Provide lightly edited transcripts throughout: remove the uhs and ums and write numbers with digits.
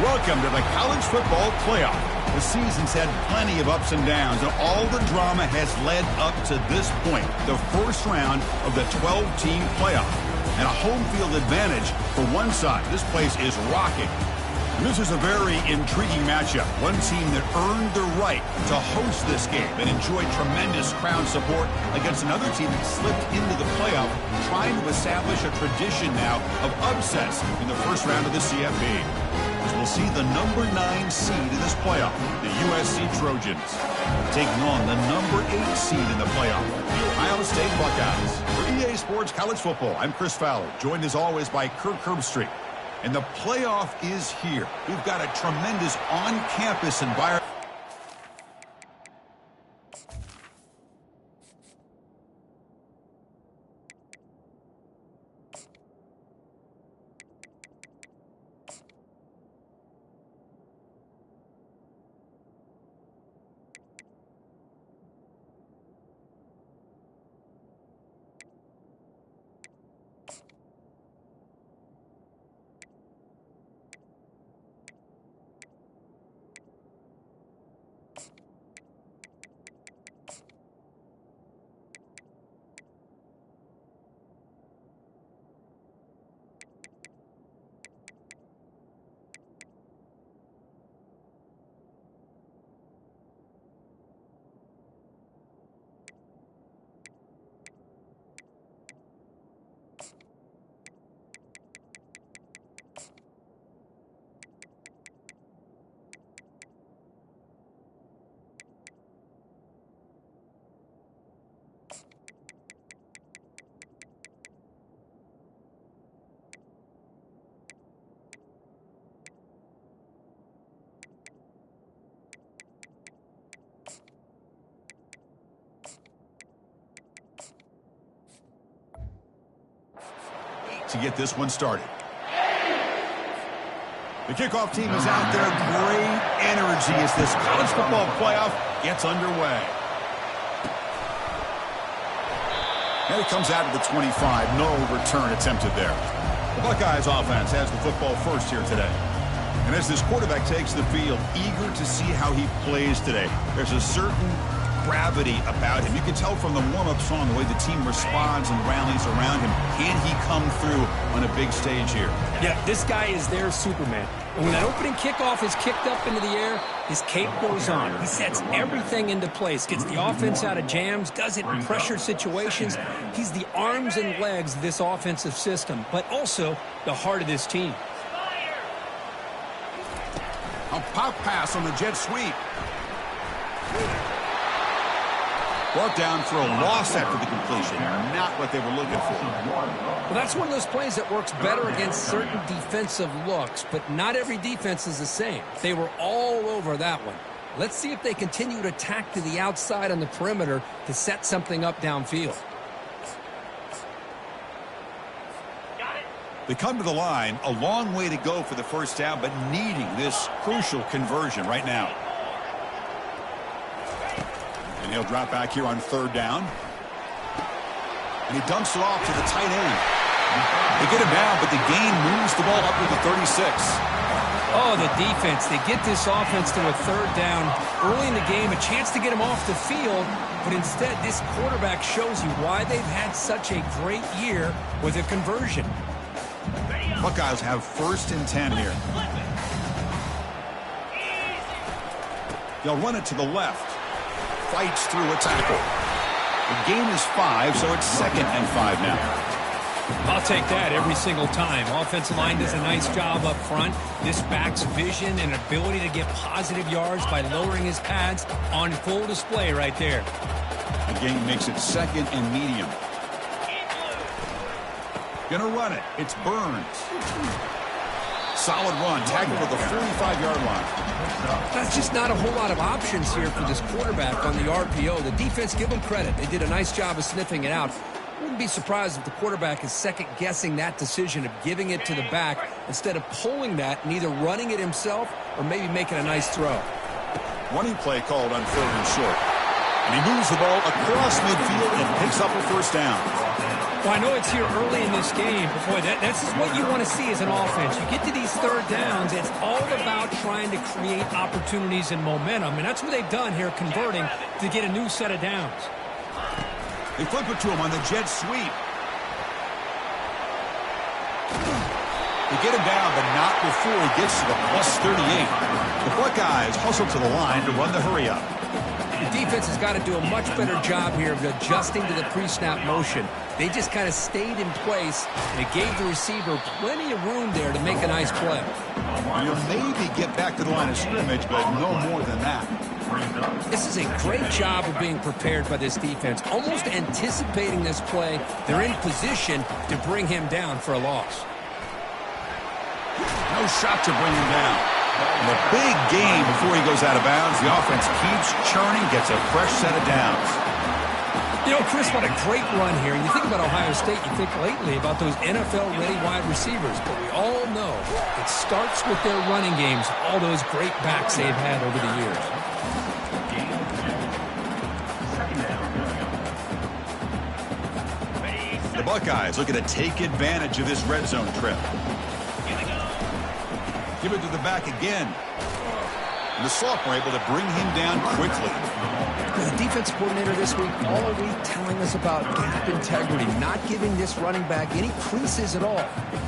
Welcome to the College Football Playoff. The season's had plenty of ups and downs, and all the drama has led up to this point, the first round of the 12-team playoff. And a home field advantage for one side. This place is rocking. And this is a very intriguing matchup. One team that earned the right to host this game and enjoyed tremendous crowd support against another team that slipped into the playoff, trying to establish a tradition now of upsets in the first round of the CFP. As we'll see the number 9 seed in this playoff, the USC Trojans, taking on the number 8 seed in the playoff, the Ohio State Buckeyes. For EA Sports College Football, I'm Chris Fowler, joined as always by Kirk Herbstreit. And the playoff is here. We've got a tremendous on-campus environment. To get this one started. The kickoff team is out there. Great energy as this college football playoff gets underway. And it comes out of the 25. No return attempted there. The Buckeyes offense has the football first here today. And as this quarterback takes the field, eager to see how he plays today. There's a certain gravity about him. You can tell from the warm-up song the way the team responds and rallies around him. Can he come through on a big stage here? Yeah, this guy is their Superman. And when that opening kickoff is kicked up into the air, his cape goes on. He sets everything into place, gets the offense out of jams, does it in pressure situations. He's the arms and legs of this offensive system, but also the heart of this team. A pop pass on the jet sweep. Brought down for a loss after the completion. Not what they were looking for. Well, that's one of those plays that works better against certain defensive looks, but not every defense is the same. They were all over that one. Let's see if they continue to attack to the outside on the perimeter to set something up downfield. They come to the line, a long way to go for the first down, but needing this crucial conversion right now. And he'll drop back here on third down. And he dumps it off to the tight end. They get him down, but the gain moves the ball up to the 36. Oh, the defense. They get this offense to a third down early in the game, a chance to get him off the field, but instead this quarterback shows you why they've had such a great year with a conversion. Buckeyes have first and 10 here. They'll run it to the left. Fights through a tackle. The gain is 5, so it's 2nd and 5 now. I'll take that every single time. Offensive line does a nice job up front. This back's vision and ability to get positive yards by lowering his pads on full display right there. The gain makes it 2nd and medium. Gonna run it. It's Burns. Solid run. Tackled at the 45-yard line. That's just not a whole lot of options here for this quarterback on the RPO. The defense, give them credit. They did a nice job of sniffing it out. Wouldn't be surprised if the quarterback is second-guessing that decision of giving it to the back instead of pulling that and either running it himself or maybe making a nice throw. Running play called on 3rd and short. And he moves the ball across midfield and picks up a first down. Well, I know it's here early in this game, but boy, this is what you want to see as an offense. You get to these third downs, it's all about trying to create opportunities and momentum, and that's what they've done here, converting to get a new set of downs. They flip it to him on the jet sweep. They get him down, but not before he gets to the +38. The Buckeyes hustle to the line to run the hurry-up. The defense has got to do a much better job here of adjusting to the pre-snap motion. They just kind of stayed in place, and it gave the receiver plenty of room there to make a nice play. You'll maybe get back to the line of scrimmage, but no more than that. This is a great job of being prepared by this defense, almost anticipating this play. They're in position to bring him down for a loss. No shot to bring him down. And a big gain before he goes out of bounds. The offense keeps churning, gets a fresh set of downs. You know, Chris, what a great run here. And you think about Ohio State, you think lately about those NFL-ready wide receivers. But we all know it starts with their running games, all those great backs they've had over the years. The Buckeyes looking to take advantage of this red zone trip. Give it to the back again. And the sophomore able to bring him down quickly. The defense coordinator this week all week telling us about gap integrity, not giving this running back any creases at all.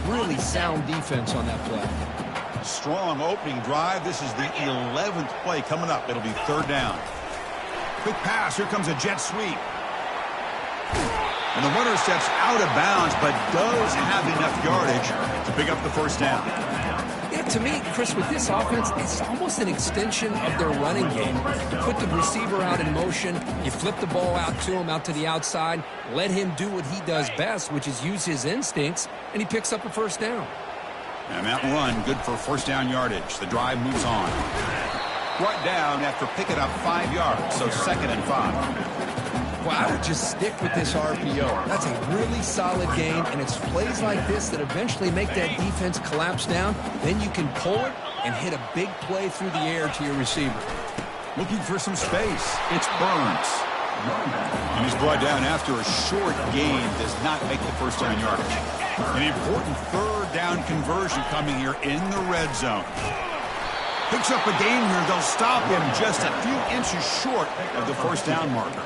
Really sound defense on that play. Strong opening drive. This is the 11th play coming up. It'll be third down. Quick pass. Here comes a jet sweep. And the runner steps out of bounds, but does have enough yardage to pick up the first down. Yeah, to me, Chris, with this offense, it's almost an extension of their running game. You put the receiver out in motion, you flip the ball out to him, out to the outside, let him do what he does best, which is use his instincts, and he picks up a first down. And that run, good for first down yardage. The drive moves on. Brought down after picking up 5 yards, so 2nd and 5. Well, I would just stick with this RPO. That's a really solid game, and it's plays like this that eventually make that defense collapse down. Then you can pull it and hit a big play through the air to your receiver. Looking for some space. It's Burns. And he's brought down after a short gain. Does not make the first down yardage. An important third down conversion coming here in the red zone. Picks up a gain here. They'll stop him just a few inches short of the first down marker.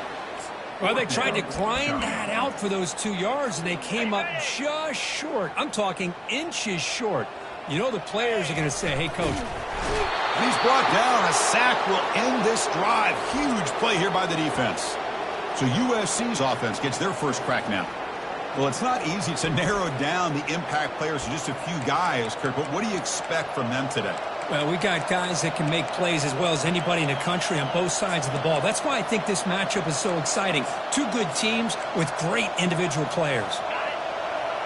Well, they tried to grind that out for those 2 yards, and they came up just short. I'm talking inches short. You know the players are going to say, hey, coach. He's brought down. A sack will end this drive. Huge play here by the defense. So USC's offense gets their first crack now. Well, it's not easy to narrow down the impact players to just a few guys, Kirk, but what do you expect from them today? Well, we got guys that can make plays as well as anybody in the country on both sides of the ball. That's why I think this matchup is so exciting. Two good teams with great individual players.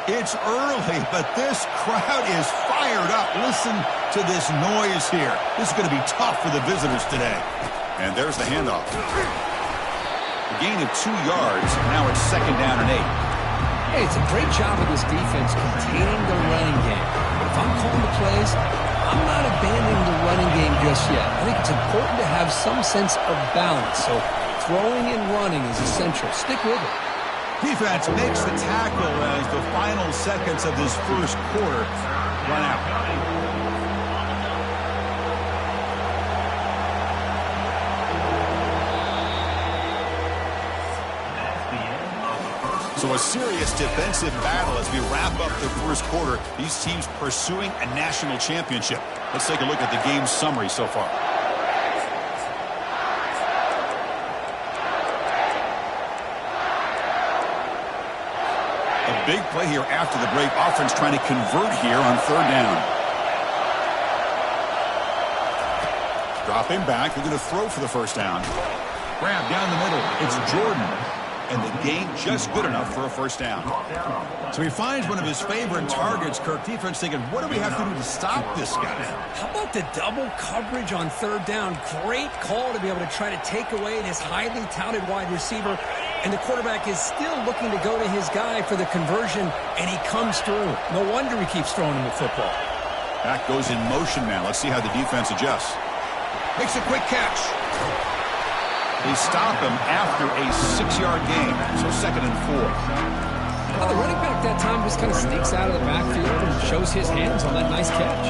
It's early, but this crowd is fired up. Listen to this noise here. This is going to be tough for the visitors today. And there's the handoff. A gain of 2 yards. Now it's 2nd down and 8. Hey, it's a great job of this defense containing the running game. But if I'm calling the plays, I'm not abandoning the running game just yet. I think it's important to have some sense of balance. So throwing and running is essential. Stick with it. Defense makes the tackle as the final seconds of this first quarter run out. So a serious defensive battle as we wrap up the first quarter. These teams pursuing a national championship. Let's take a look at the game summary so far. A big play here after the break. Offense trying to convert here on 3rd down. Dropping back. They're going to throw for the first down. Grab down the middle. It's Jordan. And the gain just good enough for a first down. So he finds one of his favorite targets. Kirk, defense thinking, what do we have to do to stop this guy? How about the double coverage on 3rd down? Great call to be able to try to take away this highly touted wide receiver. And the quarterback is still looking to go to his guy for the conversion, and he comes through. No wonder he keeps throwing him the football. Back goes in motion now. Let's see how the defense adjusts. Makes a quick catch. They stop him after a 6-yard gain, so 2nd and 4. Well, the running back that time just kind of sneaks out of the backfield and shows his hands on that nice catch.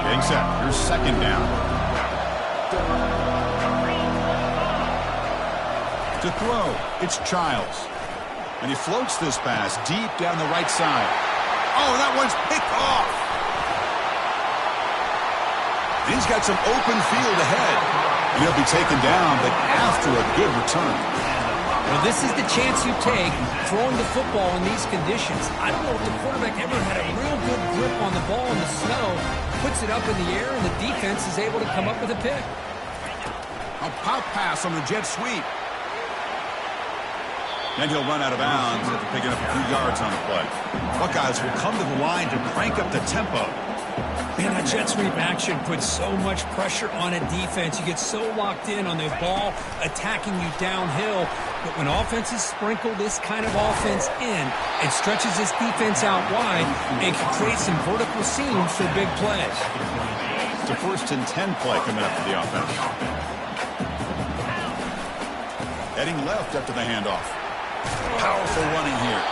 Getting set. Here's second down. To throw, it's Childs. And he floats this pass deep down the right side. Oh, that one's picked off. He's got some open field ahead. And he'll be taken down, but after a good return. Well, this is the chance you take throwing the football in these conditions. I don't know if the quarterback ever had a real good grip on the ball in the snow, puts it up in the air, and the defense is able to come up with a pick. A pop pass on the jet sweep. And he'll run out of bounds after picking up a few yards on the play. Buckeyes will come to the line to crank up the tempo. Man, that jet sweep action puts so much pressure on a defense. You get so locked in on the ball attacking you downhill. But when offenses sprinkle this kind of offense in, it stretches this defense out wide and can create some vertical seams for big plays. It's a 1st and 10 play coming up for the offense. Heading left after the handoff. Powerful running here.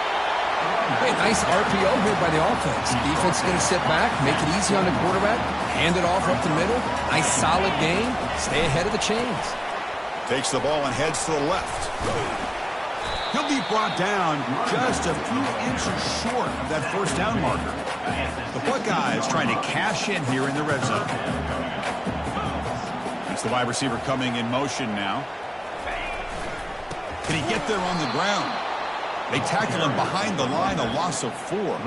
Hey, nice RPO here by the offense. Defense is going to sit back, make it easy on the quarterback, hand it off up the middle. Nice solid game. Stay ahead of the chains. Takes the ball and heads to the left. He'll be brought down just a few inches short of that 1st down marker. The Buckeyes trying to cash in here in the red zone. It's the wide receiver coming in motion now. Can he get there on the ground? They tackle him behind the line, a loss of 4.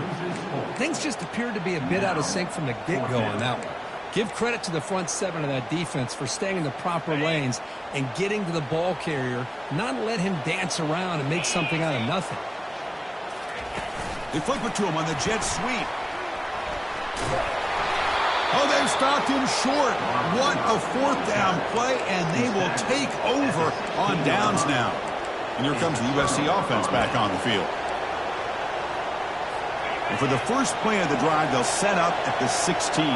Things just appeared to be a bit out of sync from the get-go on that one. Give credit to the front 7 of that defense for staying in the proper lanes and getting to the ball carrier, not let him dance around and make something out of nothing. They flip it to him on the jet sweep. Oh, they've stopped him short. What a 4th down play, and they will take over on downs now. And here comes the USC offense back on the field. And for the first play of the drive, they'll set up at the 16.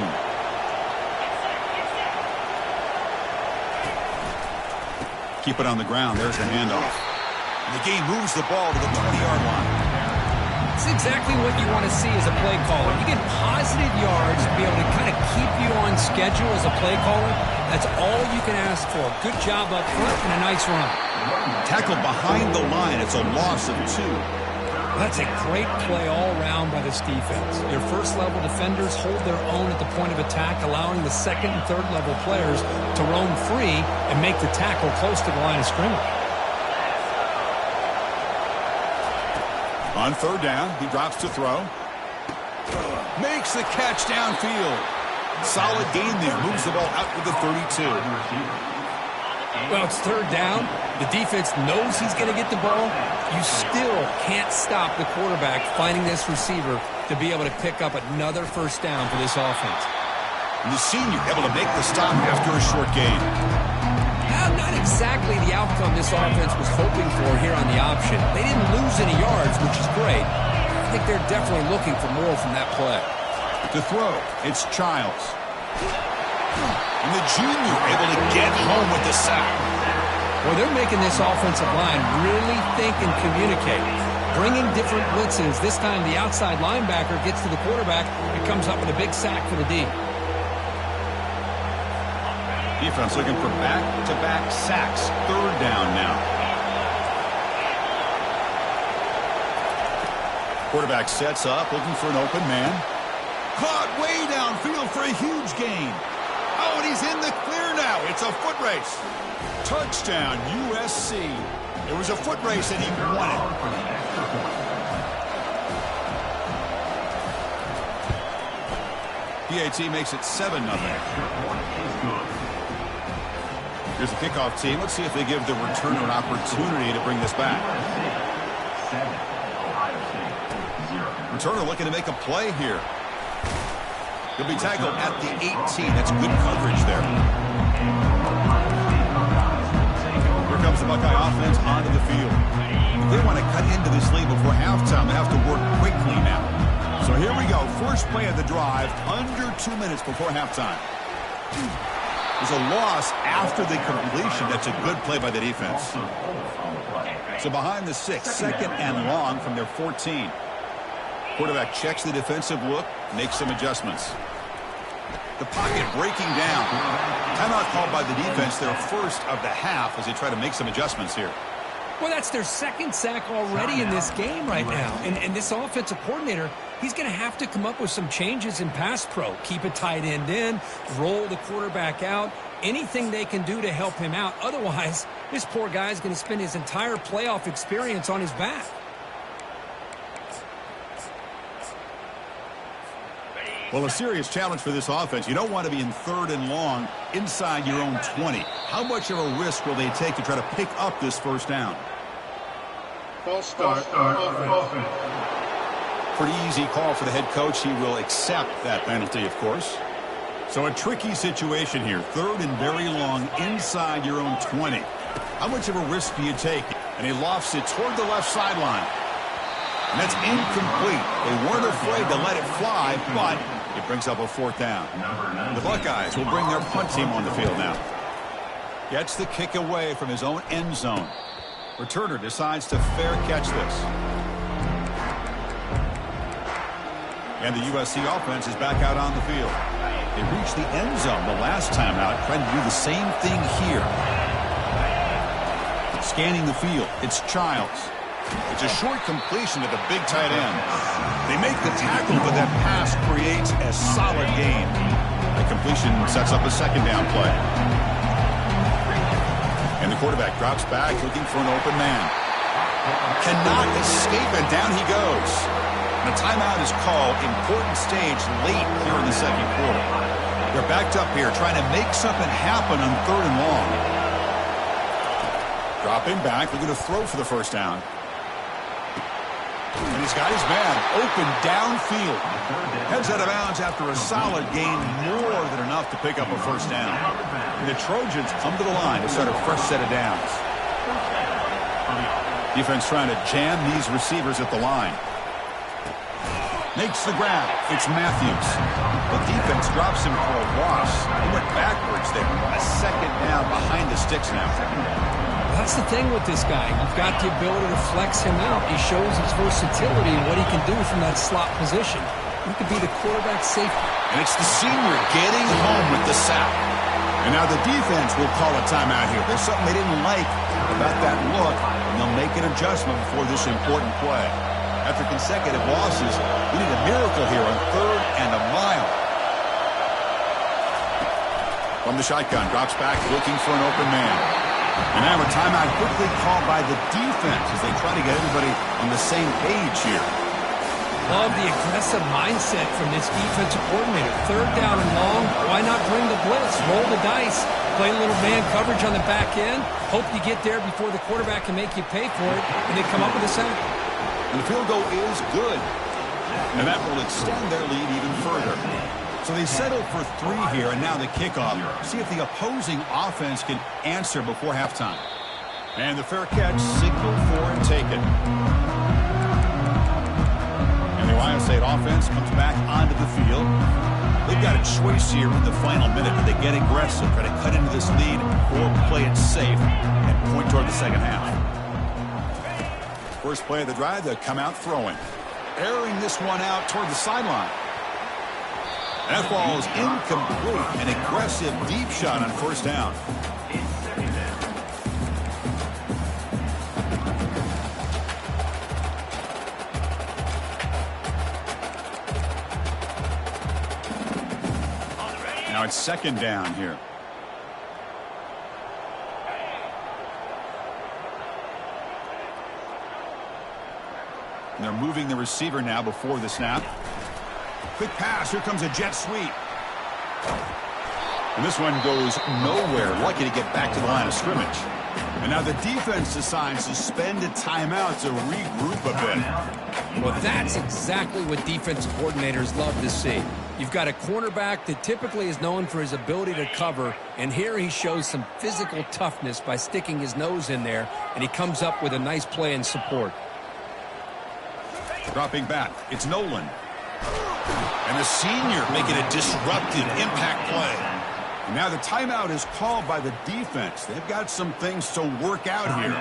Keep it on the ground. There's the handoff. And the game moves the ball to the 20-yard line. It's exactly what you want to see as a play caller. You get positive yards to be able to kind of keep you on schedule as a play caller. That's all you can ask for. Good job up front and a nice run. Tackled behind the line. It's a loss of 2. That's a great play all around by this defense. Your first-level defenders hold their own at the point of attack, allowing the second and third-level players to roam free and make the tackle close to the line of scrimmage. On 3rd down, he drops to throw. Makes the catch downfield. Solid gain there. Moves the ball out to the 32. Well, it's 3rd down. The defense knows he's going to get the ball. You still can't stop the quarterback finding this receiver to be able to pick up another 1st down for this offense. And the senior able to make the stop after a short gain. Not exactly the outcome this offense was hoping for here on the option. They didn't lose any yards, which is great. I think they're definitely looking for more from that play. To throw, it's Childs. And the junior able to get home with the sack. Well, they're making this offensive line really think and communicate. Bringing different blitzes. This time the outside linebacker gets to the quarterback and comes up with a big sack for the D. Defense looking for back-to-back sacks. 3rd down now. Quarterback sets up, looking for an open man. Caught way downfield for a huge gain. Oh, and he's in the clear now. It's a foot race. Touchdown, USC. It was a foot race, and he won it. PAT makes it 7-0. Here's the kickoff team. Let's see if they give the returner an opportunity to bring this back. Returner looking to make a play here. He'll be tackled at the 18. That's good coverage there. Here comes the Buckeye offense onto the field. If they want to cut into this lead before halftime, they have to work quickly now. So here we go. First play of the drive, under 2 minutes before halftime. was a loss after the completion. That's a good play by the defense. So behind the 6, second and long from their 14. Quarterback checks the defensive look, makes some adjustments. The pocket breaking down. Timeout called by the defense, their first of the half, as they try to make some adjustments here. Well, that's their second sack already in this game right now. And this offensive coordinator, he's going to have to come up with some changes in pass pro. Keep a tight end in, roll the quarterback out, anything they can do to help him out. Otherwise, this poor guy is going to spend his entire playoff experience on his back. Well, a serious challenge for this offense. You don't want to be in third and long inside your own 20. How much of a risk will they take to try to pick up this first down? False start offense. Pretty easy call for the head coach. He will accept that penalty, of course. So a tricky situation here. Third and very long inside your own 20. How much of a risk do you take? And he lofts it toward the left sideline. And that's incomplete. They weren't afraid to let it fly, but it brings up a fourth down. The Buckeyes will bring their punt team on the field now. Gets the kick away from his own end zone. Returner decides to fair catch this. And the USC offense is back out on the field. They reached the end zone the last time out, trying to do the same thing here. Scanning the field, it's Childs. It's a short completion to the big tight end. They make the tackle, but that pass creates a solid gain. The completion sets up a second down play. And the quarterback drops back looking for an open man. Cannot escape, and down he goes. And a timeout is called. Important stage late here in the second quarter. They're backed up here trying to make something happen on third and long. Dropping back, looking to throw for the first down. And he's got his man open downfield. Heads out of bounds after a solid gain, more than enough to pick up a first down. And the Trojans come to the line to start a fresh set of downs. Defense trying to jam these receivers at the line. Makes the grab. It's Matthews. The defense drops him for a loss. He went backwards there. A second down behind the sticks now. That's the thing with this guy. You've got the ability to flex him out. He shows his versatility and what he can do from that slot position. He could be the quarterback safety. And it's the senior getting home with the sack. And now the defense will call a timeout here. There's something they didn't like about that look, and they'll make an adjustment before this important play. After consecutive losses, we need a miracle here on third and a mile. From the shotgun, drops back looking for an open man. And now a timeout quickly called by the defense as they try to get everybody on the same page here. Love the aggressive mindset from this defensive coordinator. Third down and long, why not bring the blitz? Roll the dice. Play a little man coverage on the back end. Hope you get there before the quarterback can make you pay for it. And they come up with a sack. And the field goal is good. And that will extend their lead even further. So they settle for 3 here, and now the kickoff. See if the opposing offense can answer before halftime. And the fair catch, signal for and taken. And the Ohio State offense comes back onto the field. They've got a choice here in the final minute. Do they get aggressive, try to cut into this lead, or play it safe and point toward the second half? First play of the drive, they'll come out throwing. Airing this one out toward the sideline. That ball is incomplete. An aggressive deep shot on first down. Now it's second down here. And they're moving the receiver now before the snap. Quick pass. Here comes a jet sweep. And this one goes nowhere. Lucky to get back to the line of scrimmage. And now the defense decides to spend a timeout to regroup a bit. Well, that's exactly what defensive coordinators love to see. You've got a cornerback that typically is known for his ability to cover, and here he shows some physical toughness by sticking his nose in there, and he comes up with a nice play in support. Dropping back, it's Nolan. And the senior making a disruptive impact play. And now the timeout is called by the defense. They've got some things to work out here.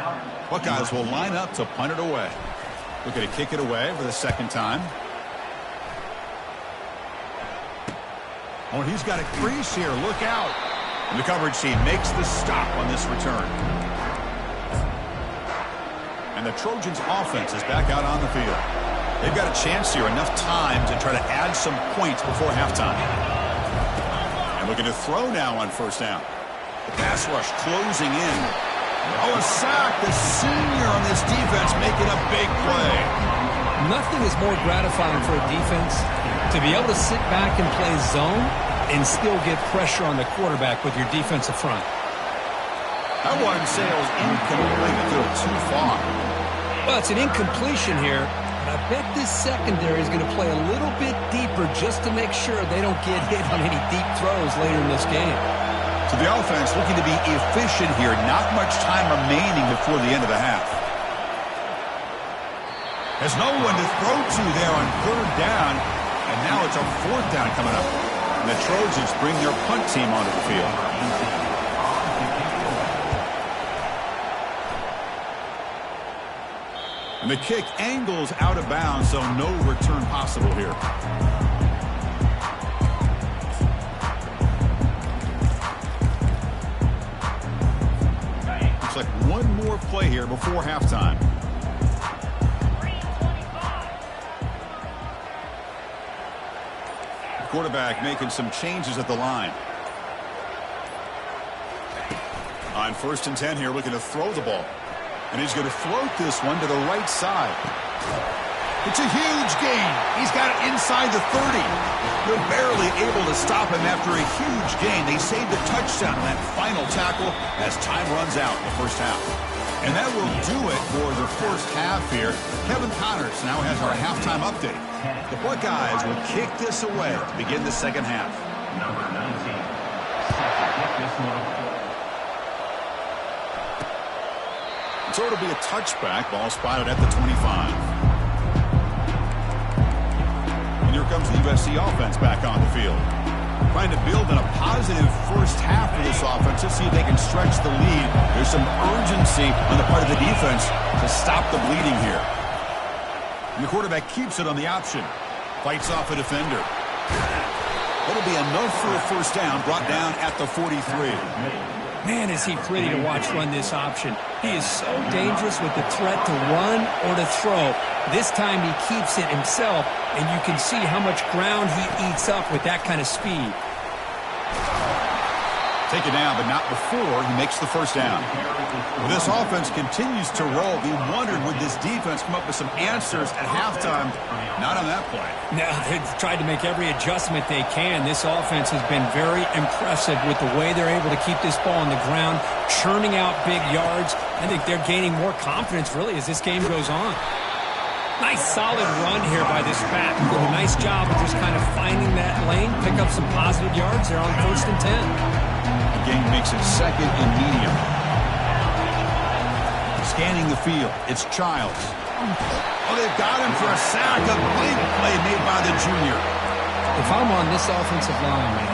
Buckeyes will line up to punt it away. Looking to kick it away for the second time. Oh, he's got a crease here. Look out. And the coverage team makes the stop on this return. And the Trojans' offense is back out on the field. They've got a chance here, enough time to try to add some points before halftime. And looking to throw now on first down. The pass rush closing in. Oh, a sack. The senior on this defense making a big play. Nothing is more gratifying for a defense to be able to sit back and play zone and still get pressure on the quarterback with your defensive front. That one sails incomplete. A little too far. Well, it's an incompletion here. But I bet this secondary is going to play a little bit deeper just to make sure they don't get hit on any deep throws later in this game. So the offense looking to be efficient here. Not much time remaining before the end of the half. There's no one to throw to there on third down. And now it's a fourth down coming up. And the Trojans bring their punt team onto the field. And the kick angles out of bounds, so no return possible here. Looks like one more play here before halftime. The quarterback making some changes at the line. On 1st and 10 here, looking to throw the ball. And he's going to float this one to the right side. It's a huge gain. He's got it inside the 30. They're barely able to stop him after a huge gain. They saved a touchdown on that final tackle as time runs out in the first half. And that will do it for the first half here. Kevin Connors now has our halftime update. The Buckeyes will kick this away to begin the second half. Number 19. Kick this one. So it'll be a touchback. Ball spotted at the 25. And here comes the USC offense back on the field. Trying to build in a positive first half for this offense. Let's see if they can stretch the lead. There's some urgency on the part of the defense to stop the bleeding here. And the quarterback keeps it on the option. Fights off a defender. That'll be enough for a first down, brought down at the 43. Man, is he pretty to watch run this option. He is so dangerous with the threat to run or to throw. This time he keeps it himself, and you can see how much ground he eats up with that kind of speed. Take it down, but not before he makes the first down. Well, this offense continues to roll. We wondered, would this defense come up with some answers at halftime? Not on that play. No, they've tried to make every adjustment they can. This offense has been very impressive with the way they're able to keep this ball on the ground, churning out big yards. I think they're gaining more confidence, really, as this game goes on. Nice solid run here by this back. Did a nice job of just kind of finding that lane, pick up some positive yards there on 1st and 10. The game makes it 2nd and medium. Scanning the field, it's Childs. Oh, they've got him for a sack. A big play made by the junior. If I'm on this offensive line, man,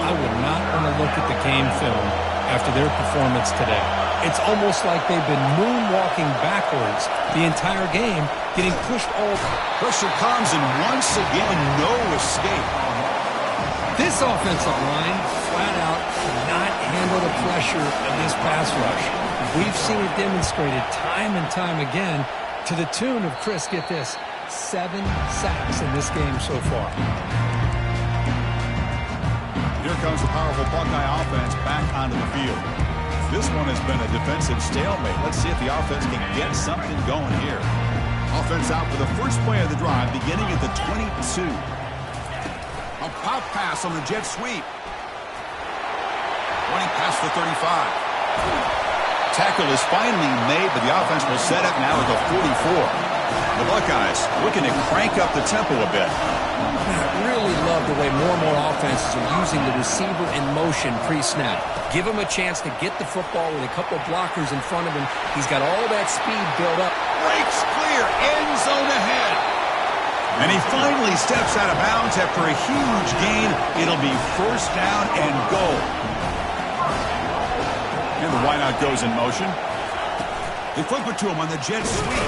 I would not want to look at the game film after their performance today. It's almost like they've been moonwalking backwards the entire game, getting pushed over. Pressure comes, and once again, no escape. This offensive line, flat out, cannot handle the pressure of this pass rush. We've seen it demonstrated time and time again to the tune of, Chris, get this, 7 sacks in this game so far. Here comes the powerful Buckeye offense back onto the field. This one has been a defensive stalemate. Let's see if the offense can get something going here. Offense out for the first play of the drive, beginning at the 22. A pop pass on the jet sweep. Running past the 35. Tackle is finally made, but the offense will set up now at the 44. The Buckeyes looking to crank up the tempo a bit. I really love the way more and more offenses are using the receiver in motion pre-snap. Give him a chance to get the football with a couple of blockers in front of him. He's got all that speed built up. Breaks clear, end zone ahead. And he finally steps out of bounds after a huge gain. It'll be first down and goal. And the wideout goes in motion. They flip it to him on the jet sweep.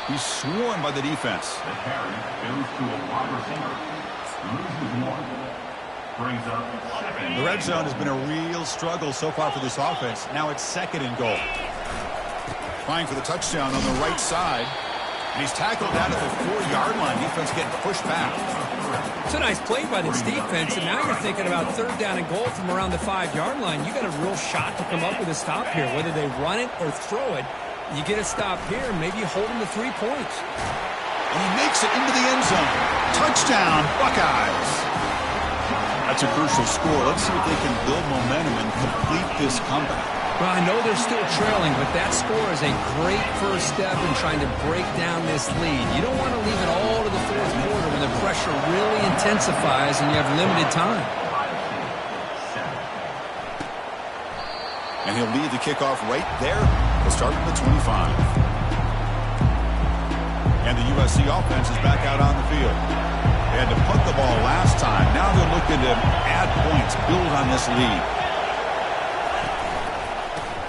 He's swarmed by the defense. The carry goes to a wide receiver. Loses one. Brings up second. The red zone has been a real struggle so far for this offense. Now it's second and goal. Trying for the touchdown on the right side. And he's tackled out at the 4-yard line. Defense getting pushed back. It's a nice play by this defense, and now you're thinking about third down and goal from around the 5-yard line. You got a real shot to come up with a stop here, whether they run it or throw it. You get a stop here, maybe you hold them to 3 points. And he makes it into the end zone. Touchdown, Buckeyes. That's a crucial score. Let's see if they can build momentum and complete this comeback. Well, I know they're still trailing, but that score is a great first step in trying to break down this lead. You don't want to leave it all to the fourth quarter when the pressure really intensifies and you have limited time. And he'll lead the kickoff right there. We'll start from the 25. And the USC offense is back out on the field. They had to punt the ball last time. Now they're looking to add points, build on this lead.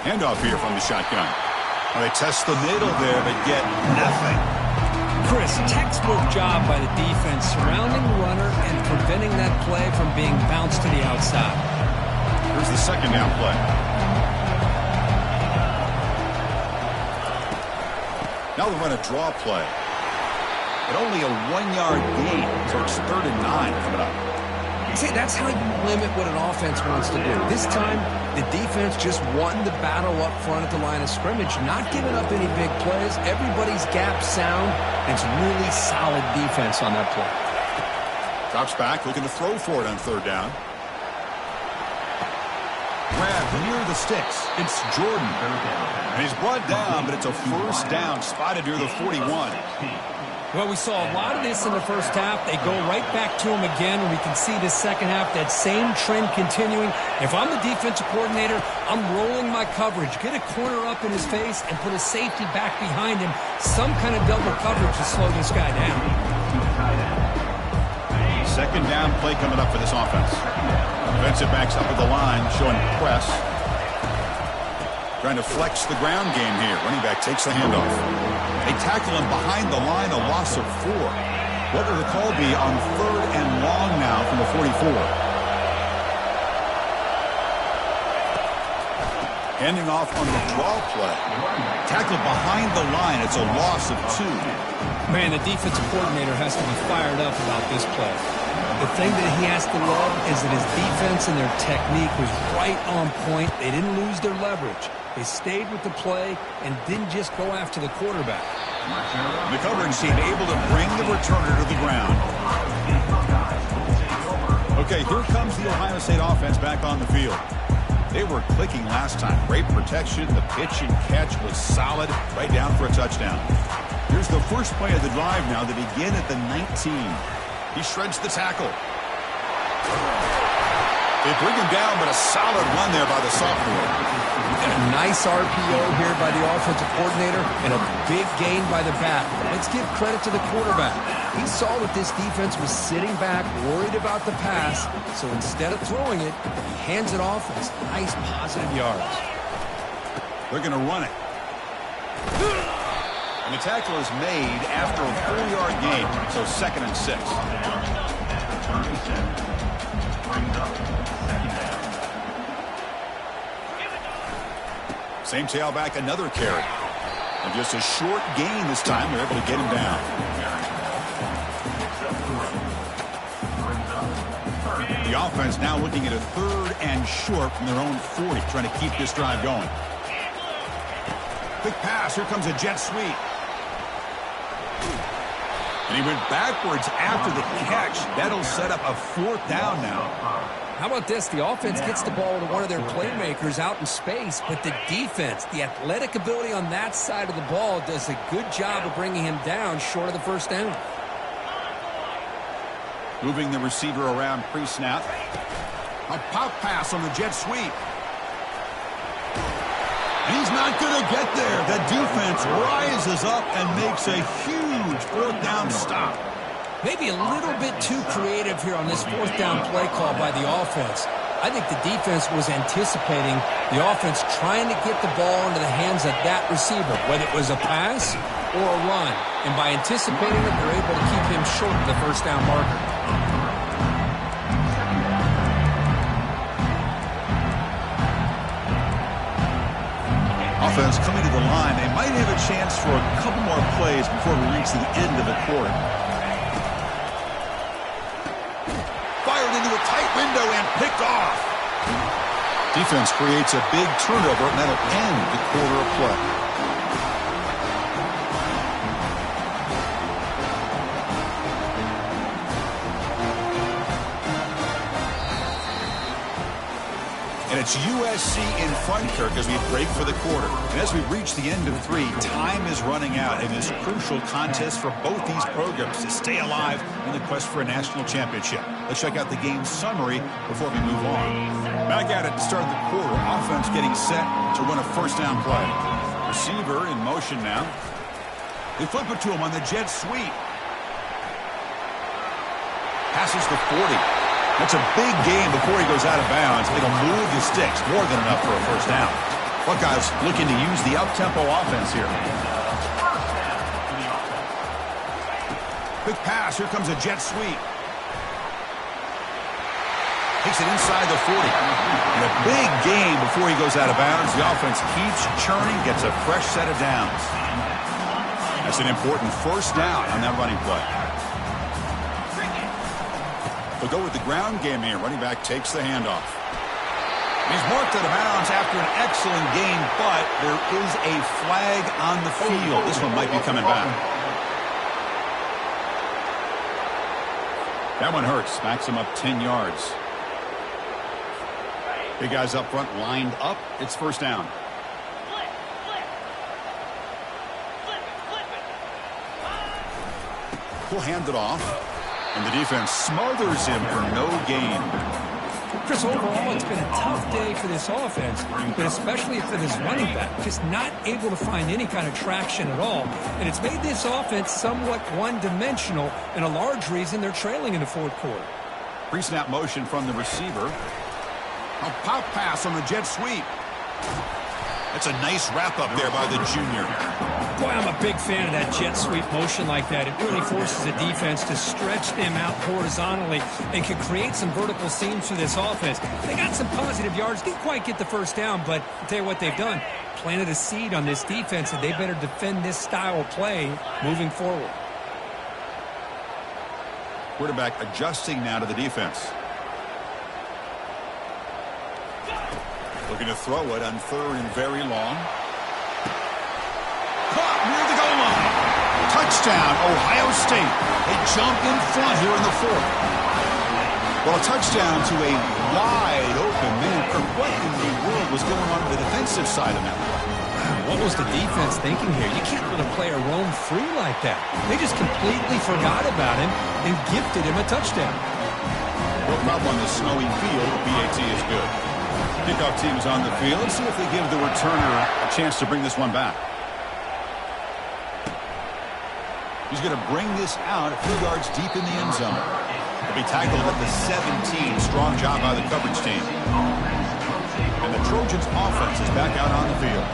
Handoff here from the shotgun. Well, they test the middle there, but get nothing. Chris, textbook job by the defense, surrounding the runner and preventing that play from being bounced to the outside. Here's the second down play. Now they run a draw play. But only a 1-yard gain, so it's 3rd and 9 coming up. See, that's how you limit what an offense wants to do. This time, the defense just won the battle up front at the line of scrimmage, not giving up any big plays. Everybody's gap sound, and it's really solid defense on that play. Drops back, looking to throw for it on 3rd down. Grabbed near the sticks. It's Jordan. And he's brought down, but it's a first down, spotted near the 41. Well, we saw a lot of this in the first half. They go right back to him again, and we can see the second half, that same trend continuing. If I'm the defensive coordinator, I'm rolling my coverage. Get a corner up in his face and put a safety back behind him. Some kind of double coverage to slow this guy down. Second down play coming up for this offense. Defensive backs up at the line, showing press. Trying to flex the ground game here. Running back takes the handoff. They tackle him behind the line, a loss of 4. What will the call be on 3rd and long now from the 44? Handing off on the draw play. Tackled behind the line. It's a loss of 2. Man, the defensive coordinator has to be fired up about this play. The thing that he has to love is that his defense and their technique was right on point. They didn't lose their leverage. They stayed with the play and didn't just go after the quarterback. The coverage team able to bring the returner to the ground. Okay, here comes the Ohio State offense back on the field. They were clicking last time. Great protection. The pitch and catch was solid. Right down for a touchdown. Here's the first play of the drive now. They begin at the 19. He shreds the tackle. They bring him down, but a solid run there by the sophomore. And a nice RPO here by the offensive coordinator and a big gain by the back. Let's give credit to the quarterback. He saw that this defense was sitting back, worried about the pass, so instead of throwing it, he hands it off and it's nice positive yards. They're going to run it. And the tackle is made after a 4-yard gain, so 2nd and 6. Same tailback, another carry. And just a short gain this time. They're able to get him down. The offense now looking at a 3rd and short from their own 40, trying to keep this drive going. Quick pass. Here comes a jet sweep. And he went backwards after the catch. That'll set up a 4th down now. How about this? The offense gets the ball to one of their playmakers out in space, but the defense, the athletic ability on that side of the ball does a good job of bringing him down short of the first down. Moving the receiver around pre-snap. A pop pass on the jet sweep. And he's not going to get there. The defense rises up and makes a huge 4th down stop. Maybe a little bit too creative here on this fourth down play call by the offense. I think the defense was anticipating the offense trying to get the ball into the hands of that receiver, whether it was a pass or a run. And by anticipating it, they're able to keep him short of the first down marker. Offense coming to the line. They might have a chance for a couple more plays before we reach the end of the quarter. Fired into a tight window and picked off. Defense creates a big turnover, and that'll end the quarter of play. And it's USC in front, Kirk, as we break for the quarter. And as we reach the end of 3, time is running out in this crucial contest for both these programs to stay alive in the quest for a national championship. Let's check out the game summary before we move on. Back at it to start the quarter. Offense getting set to run a first down play. Receiver in motion now. They flip it to him on the jet sweep. Passes the 40. That's a big gain before he goes out of bounds. It'll move the sticks. More than enough for a first down. Buckeyes looking to use the up-tempo offense here. Quick pass. Here comes a jet sweep. Takes it inside the 40. And a big gain before he goes out of bounds. The offense keeps churning, gets a fresh set of downs. That's an important first down on that running play. They'll go with the ground game here. Running back takes the handoff. He's marked out of bounds after an excellent game, but there is a flag on the field. This one might be coming back. That one hurts. Backs him up 10 yards. Big guys up front lined up. It's first down. He'll hand it off. And the defense smothers him for no gain. Chris, overall, it's been a tough day for this offense, but especially for this running back. Just not able to find any kind of traction at all. And it's made this offense somewhat one-dimensional, and a large reason they're trailing in the fourth quarter. Pre-snap motion from the receiver. A pop pass on the jet sweep. That's a nice wrap-up there by the junior. Boy, I'm a big fan of that jet sweep motion like that. It really forces the defense to stretch them out horizontally and can create some vertical seams for this offense. They got some positive yards. Didn't quite get the first down, but I'll tell you what they've done. Planted a seed on this defense, and they better defend this style of play moving forward. Quarterback adjusting now to the defense. Looking to throw it on third and very long. Caught near the goal line. Touchdown, Ohio State. They jump in front here in the fourth. Well, a touchdown to a wide open man. What in the world was going on the defensive side of that? What was the defense thinking here? You can't let a player roam free like that. They just completely forgot about him and gifted him a touchdown. Broken up on the snowy field. BAT is good. Kickoff team is on the field. Let's see if they give the returner a chance to bring this one back. He's going to bring this out a few yards deep in the end zone. He'll be tackled at the 17. Strong job by the coverage team. And the Trojans' offense is back out on the field.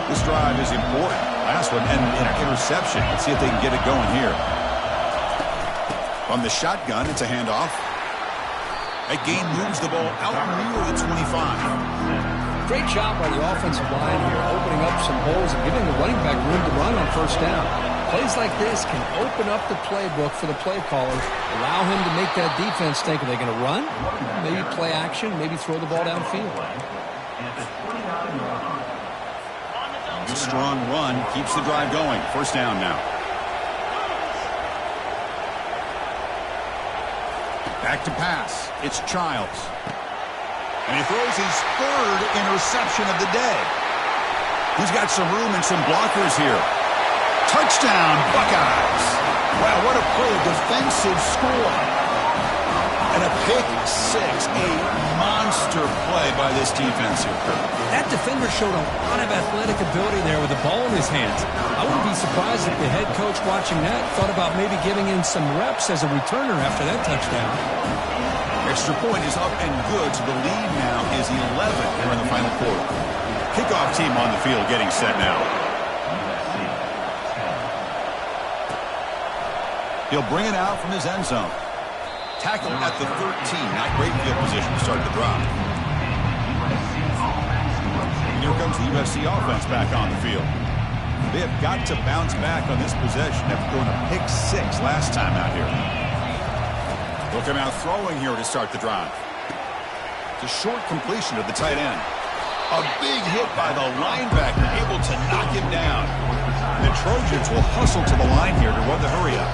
This drive is important. Last one and an interception. Let's see if they can get it going here. From the shotgun, it's a handoff. That gain moves the ball out near the 25. Great job by the offensive line here, opening up some holes and giving the running back room to run on first down. Plays like this can open up the playbook for the play callers, allow him to make that defense think, are they going to run? Maybe play action, maybe throw the ball downfield. It's a strong run, keeps the drive going. First down now. Back to pass. It's Childs. And he throws his third interception of the day. He's got some room and some blockers here. Touchdown, Buckeyes. Wow, what a play. Defensive score. And a pick six, a monster play by this defense here. That defender showed a lot of athletic ability there with the ball in his hands. I wouldn't be surprised if the head coach watching that thought about maybe giving in some reps as a returner after that touchdown. Extra point is up and good, so the lead now is 11 here in the final quarter. Kickoff team on the field getting set now. He'll bring it out from his end zone. Tackle at the 13. Not great field position to start the drive. And here comes the USC offense back on the field. They have got to bounce back on this possession after throwing a pick six last time out here. They'll come out throwing here to start the drive. It's a short completion of the tight end. A big hit by the linebacker, able to knock him down. The Trojans will hustle to the line here to run the hurry up.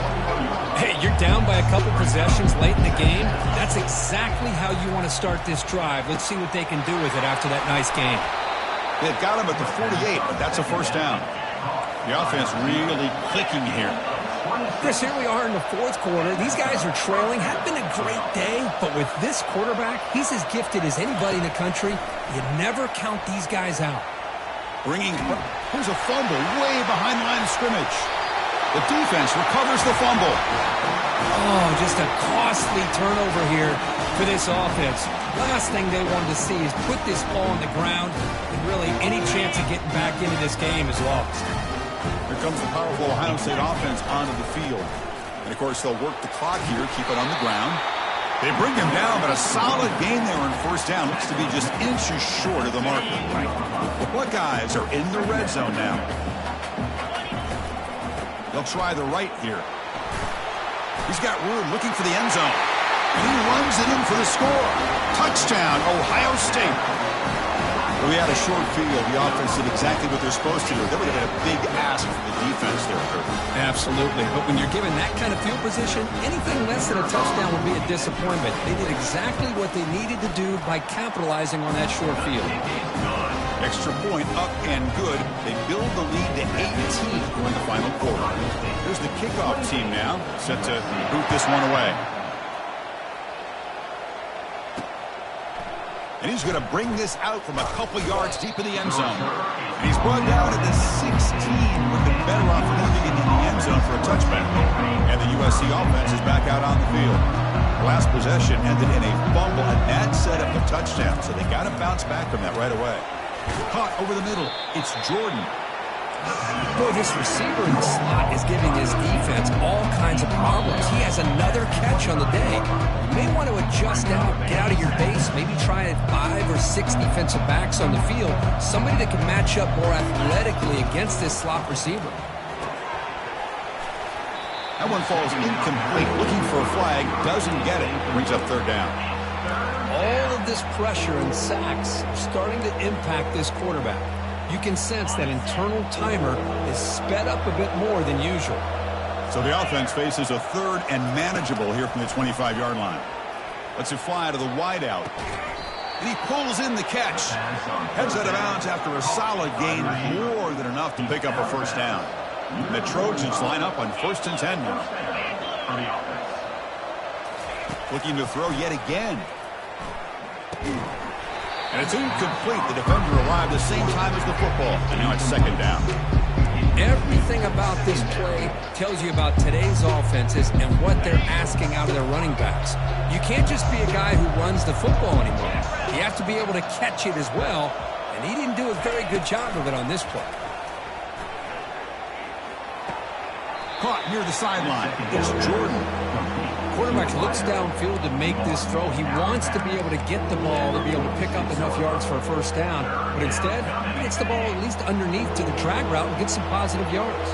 Hey, you're down by a couple possessions late in the game. That's exactly how you want to start this drive. Let's see what they can do with it after that nice game. They've got him at the 48, but that's a first down. The offense really clicking here. Chris, here we are in the fourth quarter. These guys are trailing. Had been a great day, but with this quarterback, he's as gifted as anybody in the country. You never count these guys out. Here's a fumble way behind the line of scrimmage. The defense recovers the fumble. Oh, just a costly turnover here for this offense. Last thing they wanted to see is put this ball on the ground, and really any chance of getting back into this game is lost. Here comes the powerful Ohio State offense onto the field. And, of course, they'll work the clock here, keep it on the ground. They bring him down, but a solid gain there on first down. Looks to be just inches short of the marker. The Buckeyes are in the red zone now. They'll try the right here. He's got room looking for the end zone. And he runs it in for the score. Touchdown, Ohio State. We had a short field. The offense did exactly what they're supposed to do. That would have been a big ask for the defense there, Kurt. Absolutely. But when you're given that kind of field position, anything less than a touchdown would be a disappointment. They did exactly what they needed to do by capitalizing on that short field. Extra point up and good. They build the lead to 18 in the final quarter. Here's the kickoff team now, set to boot this one away. And he's going to bring this out from a couple yards deep in the end zone. And he's brought down at the 16, with the better off leaving it in the end zone for a touchback. And the USC offense is back out on the field. Last possession ended in a fumble, and that set up a touchdown. So they got to bounce back from that right away. Caught over the middle. It's Jordan. Boy, this receiver in the slot is giving his defense all kinds of problems. He has another catch on the day. You may want to adjust out, get out of your base, maybe try 5 or 6 defensive backs on the field, somebody that can match up more athletically against this slot receiver. That one falls incomplete. Looking for a flag, doesn't get it. Brings up third down. All of this pressure and sacks are starting to impact this quarterback. You can sense that internal timer is sped up a bit more than usual. So the offense faces a third and manageable here from the 25-yard line. Lets it fly to the wideout. And he pulls in the catch. Heads out of bounds after a solid gain, more than enough to pick up a first down. And the Trojans line up on 1st and 10 now. Looking to throw yet again. And it's incomplete. The defender arrived the same time as the football. And now it's second down. Everything about this play tells you about today's offenses and what they're asking out of their running backs. You can't just be a guy who runs the football anymore. You have to be able to catch it as well. And he didn't do a very good job of it on this play. Caught near the sideline. It's Jordan. Quarterback looks downfield to make this throw. He wants to be able to get the ball to be able to pick up enough yards for a first down. But instead, he gets the ball at least underneath to the drag route and gets some positive yards.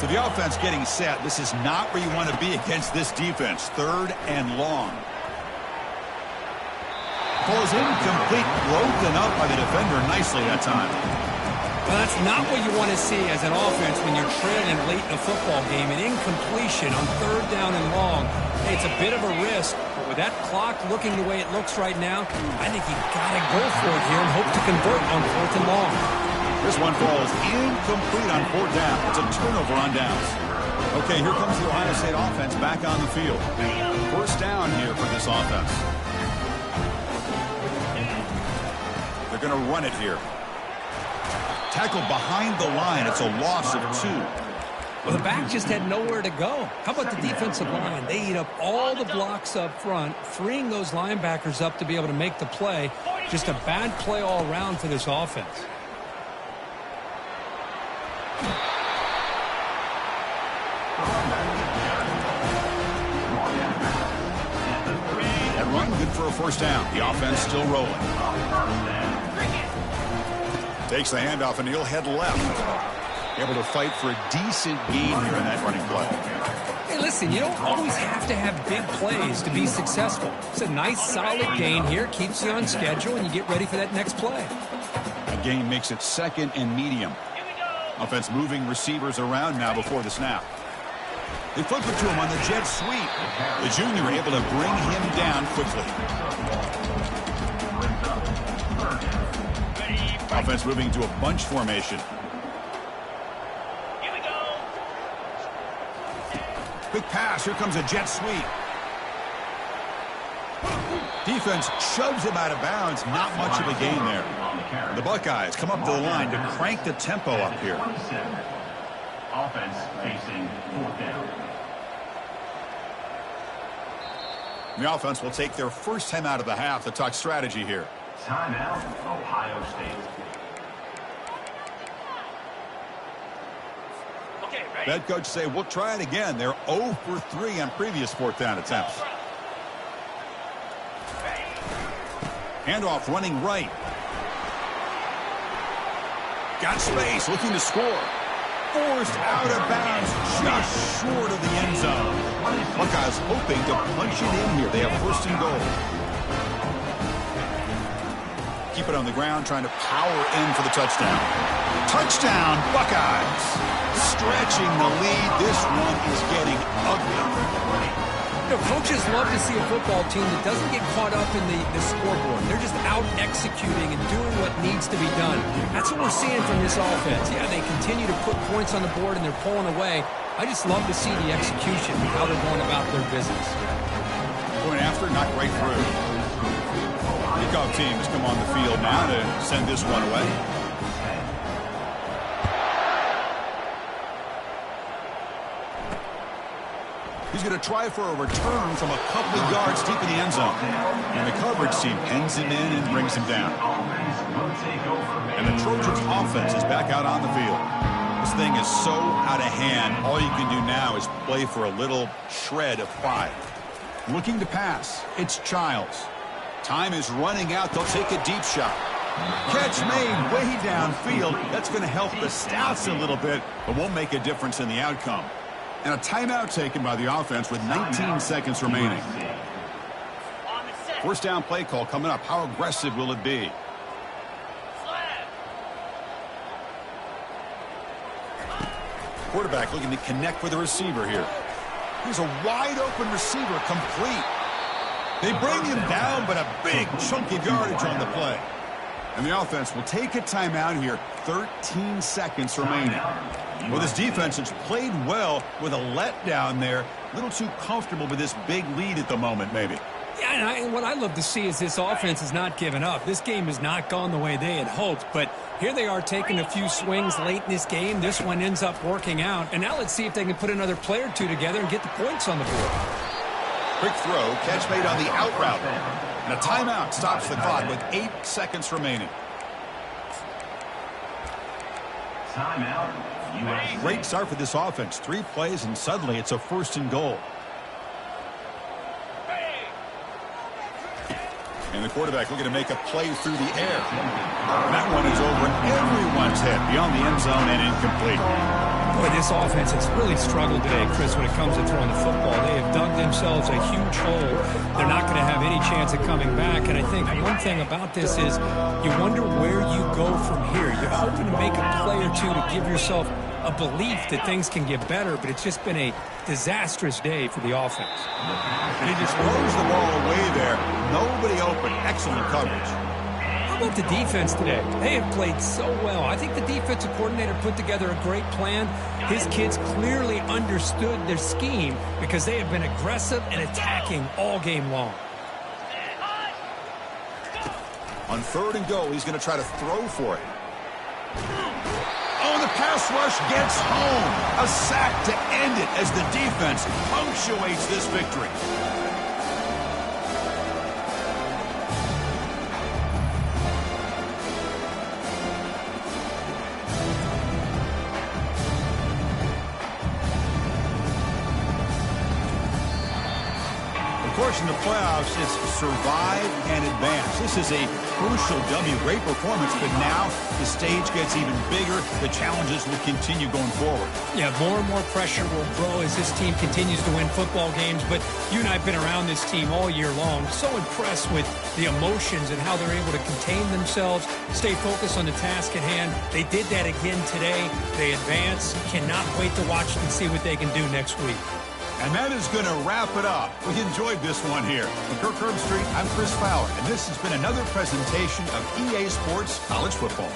So the offense getting set. This is not where you want to be against this defense. Third and long. Ball is incomplete. Broken up by the defender nicely that time. Well, that's not what you want to see as an offense when you're trailing late in a football game. An incompletion on third down and long. Hey, it's a bit of a risk, but with that clock looking the way it looks right now, I think you've got to go for it here and hope to convert on 4th and long. This one falls incomplete on 4th down. It's a turnover on downs. Okay, here comes the Ohio State offense back on the field. First down here for this offense. They're going to run it here. Tackled behind the line. It's a loss of 2. Well, the back just had nowhere to go. How about the defensive line? They eat up all the blocks up front, freeing those linebackers up to be able to make the play. Just a bad play all around for this offense. That run, good for a first down. The offense still rolling. Takes the handoff, and he'll head left. Able to fight for a decent gain here in that running play. Hey, listen, you don't always have to have big plays to be successful. It's a nice, solid gain here. Keeps you on schedule, and you get ready for that next play. A gain makes it 2nd and medium. Offense moving receivers around now before the snap. They flip it to him on the jet sweep. The junior able to bring him down quickly. Offense moving to a bunch formation. Quick pass. Here comes a jet sweep. Defense shoves him out of bounds. Not much of a gain there. The Buckeyes come up to the line to crank the tempo up here. Offense facing 4th down. The offense will take their first time out of the half to talk strategy here. Timeout, Ohio State. Head coach say, we'll try it again. They're 0 for 3 on previous 4th down attempts. Handoff running right. Got space, looking to score. Forced out of bounds, just short of the end zone. Buckeyes hoping to punch it in here. They have 1st and goal. Keep it on the ground, trying to power in for the touchdown. Touchdown, Buckeyes. Stretching the lead. This one is getting ugly. You know, coaches love to see a football team that doesn't get caught up in the scoreboard. They're just out executing and doing what needs to be done. That's what we're seeing from this offense. Yeah, they continue to put points on the board and they're pulling away. I just love to see the execution, how they're going about their business. Going after, knocked right through. Kickoff teams come on the field now to send this one away. He's going to try for a return from a couple of yards deep in the end zone. And the coverage team pins him in and brings him down. And the Trojans offense is back out on the field. This thing is so out of hand. All you can do now is play for a little shred of pride. Looking to pass. It's Childs. Time is running out. They'll take a deep shot. Catch made way downfield. That's going to help the Stouts a little bit, but won't make a difference in the outcome. And a timeout taken by the offense with 19 seconds remaining. First down play call coming up. How aggressive will it be? Quarterback looking to connect with the receiver here. Here's a wide open receiver complete. They bring him down, but a big chunk of yardage on the play. And the offense will take a timeout here. 13 seconds remaining. Well, this defense has played well with a letdown there. A little too comfortable with this big lead at the moment, maybe. Yeah, and what I love to see is this offense has not given up. This game has not gone the way they had hoped, but here they are taking a few swings late in this game. This one ends up working out, and now let's see if they can put another play or two together and get the points on the board. Quick throw, catch made on the out route. And a timeout stops the clock with 8 seconds remaining. Timeout. Great start for this offense. 3 plays, and suddenly it's a 1st and goal. And the quarterback looking to make a play through the air. And that one is over everyone's head, beyond the end zone and incomplete. Boy, this offense has really struggled today, Chris, when it comes to throwing the football. They have dug themselves a huge hole. They're not going to have any chance of coming back. And I think one thing about this is you wonder where you go from here. You're hoping to make a play or two to give yourself a belief that things can get better, but it's just been a disastrous day for the offense. And he just throws the ball away there. Nobody open. Excellent coverage. How about the defense today? They have played so well. I think the defensive coordinator put together a great plan. His kids clearly understood their scheme because they have been aggressive and attacking all game long. On 3rd and go, he's going to try to throw for it. Oh, the pass rush gets home. A sack to end it as the defense punctuates this victory. Of course, in the playoffs, it's survive and advance. This is a crucial W. Great performance, but now the stage gets even bigger. The challenges will continue going forward. Yeah, more and more pressure will grow as this team continues to win football games. But you and I have been around this team all year long. So impressed with the emotions and how they're able to contain themselves, stay focused on the task at hand. They did that again today. They advance. Cannot wait to watch and see what they can do next week. And that is going to wrap it up. We enjoyed this one here. From Kirk Herbstreit, I'm Chris Fowler, and this has been another presentation of EA Sports College Football.